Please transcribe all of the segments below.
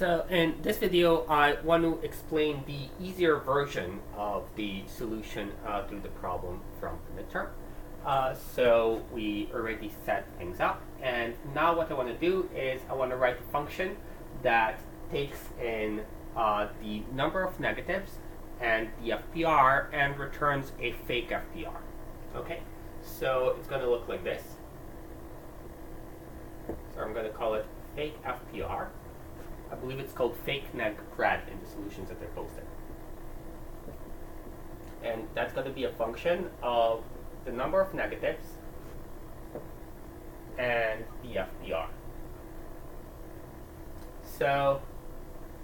So in this video, I want to explain the easier version of the solution to the problem from the midterm. So we already set things up, and now what I want to do is I want to write a function that takes in the number of negatives and the FPR and returns a fake FPR. Okay, so it's going to look like this. So I'm going to call it fake FPR. I believe it's called fake neg pred in the solutions that they're posted. And that's going to be a function of the number of negatives and the FPR. So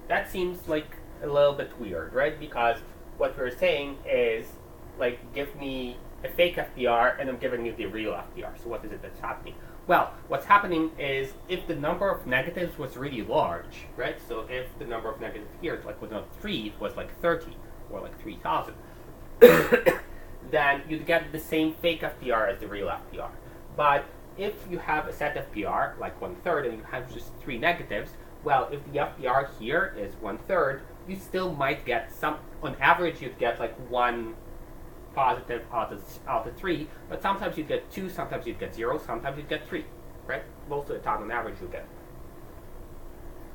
that seems like a little bit weird, right? Because what we're saying is, like, give me a fake FPR and I'm giving you the real FPR. So what is it that's happening? Well, what's happening is if the number of negatives was really large, right? So if the number of negatives here was not 3, it was like 30 or like 3,000, then you'd get the same fake FPR as the real FPR. But if you have a set FPR, like 1/3, and you have just 3 negatives, well, if the FPR here is 1/3, you still might get some, on average, you'd get like 1 positive out of 3, but sometimes you get 2, sometimes you get 0, sometimes you get 3, right? Most of the time on average you get.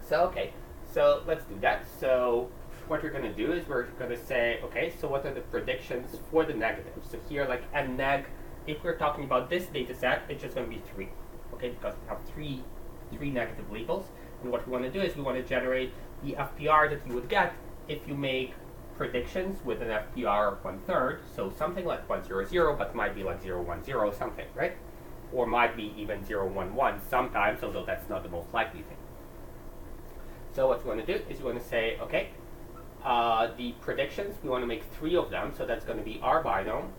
So okay, so let's do that. So what we're going to do is we're going to say, okay, so what are the predictions for the negatives? So here, like n neg, if we're talking about this data set, it's just going to be 3, okay, because we have three negative labels. And what we want to do is we want to generate the FPR that you would get if you make predictions with an FPR of 1/3, so something like 100, but might be like 010 something, right? Or might be even 011 sometimes, although that's not the most likely thing. So what you want to do is you want to say, okay, the predictions, we want to make 3 of them, so that's going to be our binom.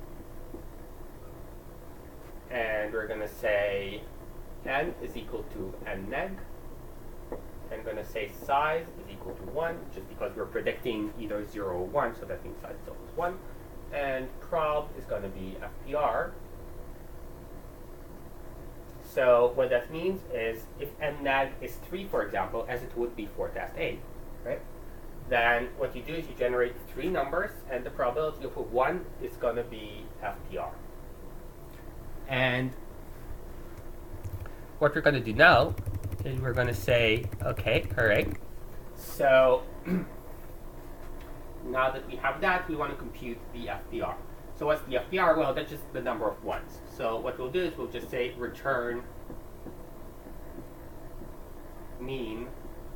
And we're going to say n is equal to n neg. I'm going to say size is equal to 1, just because we're predicting either 0 or 1, so that means size itself is 1. And prob is going to be FPR. So what that means is if n neg is 3, for example, as it would be for test A, right? Then what you do is you generate 3 numbers, and the probability of a 1 is going to be FPR. And what we're going to do now is we're going to say, okay, all right, so now that we have that, we want to compute the FPR. So what's the FPR? Well, that's just the number of ones. So what we'll do is we'll just say return mean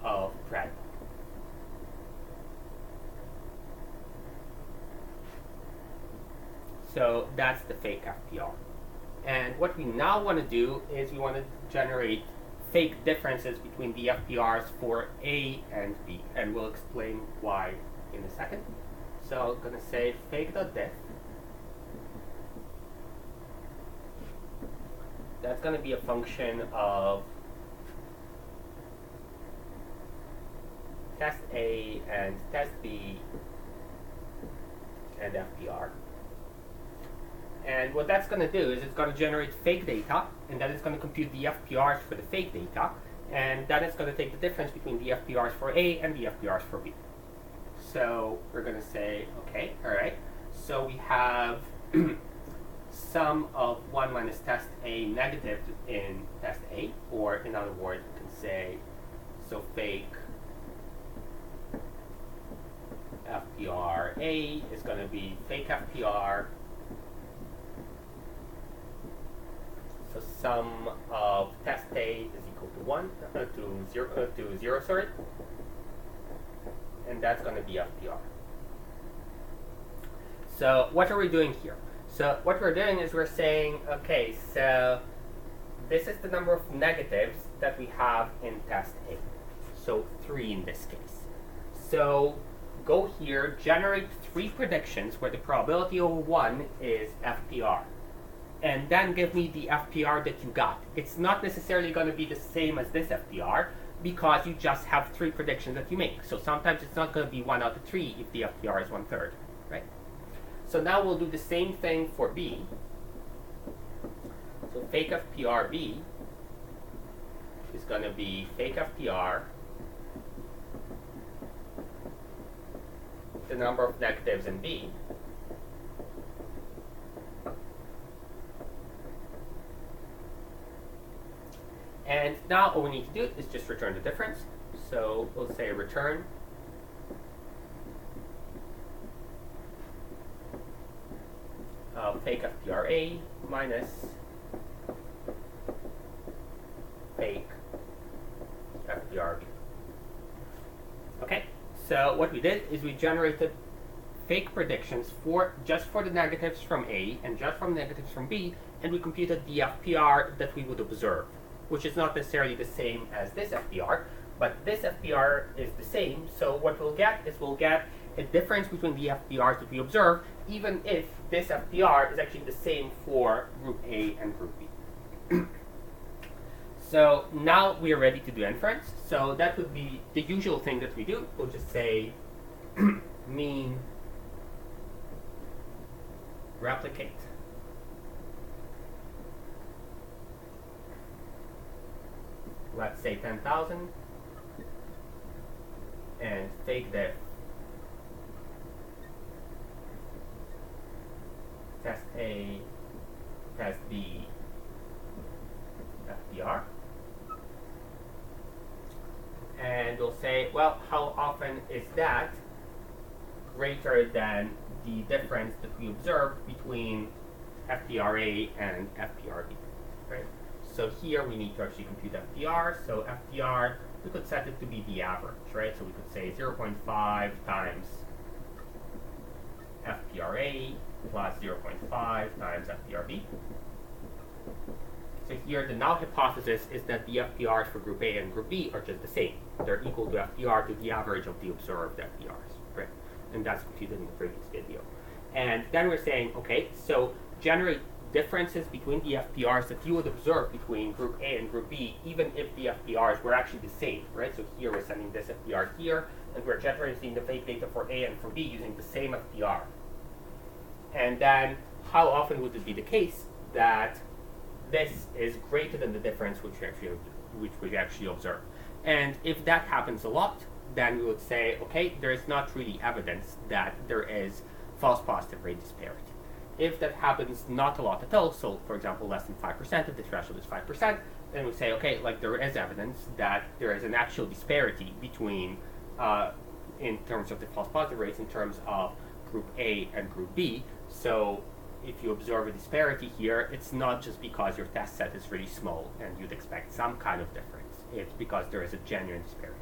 of pred. So that's the fake FPR. And what we now want to do is we want to generate fake differences between the FPRs for A and B, and we'll explain why in a second. So I'm going to say fake.diff. That's going to be a function of test A and test B and FPR. And what that's going to do is it's going to generate fake data, and then it's going to compute the FPRs for the fake data, and then it's going to take the difference between the FPRs for A and the FPRs for B. So we're going to say, okay, all right, so we have sum of 1 minus test A negative in test A, or in other words, we can say, so fake FPR A is going to be fake FPR. So sum of test A is equal to 1 to 0, sorry, and that's going to be FPR. So what are we doing here? So what we're doing is we're saying, okay, so this is the number of negatives that we have in test A. So 3 in this case. So go here, generate 3 predictions where the probability of 1 is FPR. And then give me the FPR that you got. It's not necessarily going to be the same as this FPR because you just have 3 predictions that you make. So sometimes it's not going to be 1 out of 3 if the FPR is 1/3, right? So now we'll do the same thing for B. So fake FPR B is going to be fake FPR the number of negatives in B. And now all we need to do is just return the difference. So we'll say return fake FPRA minus fake FPRB. Okay, so what we did is we generated fake predictions just for the negatives from A and just from negatives from B, and we computed the FPR that we would observe, which is not necessarily the same as this FPR, but this FPR is the same. So what we'll get is we'll get a difference between the FPRs that we observe, even if this FPR is actually the same for group A and group B. So now we are ready to do inference. So that would be the usual thing that we do. We'll just say mean replicate. Let's say 10,000 and fake diff test A, test B, FPR. And we'll say, well, how often is that greater than the difference that we observed between FPRA and FPRB, right? So here we need to actually compute FPR. So FPR, we could set it to be the average, right? So we could say 0.5 times FPRA plus 0.5 times FPRB. So here the null hypothesis is that the FPRs for group A and group B are just the same. They're equal to FPR to the average of the observed FPRs, right? And that's computed in the previous video. And then we're saying, okay, so generate differences between the FPRs that you would observe between group A and group B, even if the FPRs were actually the same, right? So here we're sending this FPR here, and we're generating the fake data for A and for B using the same FPR. And then how often would it be the case that this is greater than the difference which we actually observe? And if that happens a lot, then we would say, okay, there is not really evidence that there is false positive rate disparity. If that happens not a lot at all, so for example less than 5%, if the threshold is 5%, then we say, okay, like there is evidence that there is an actual disparity between, in terms of the false positive rates, in terms of group A and group B. So if you observe a disparity here, it's not just because your test set is really small and you'd expect some kind of difference. It's because there is a genuine disparity.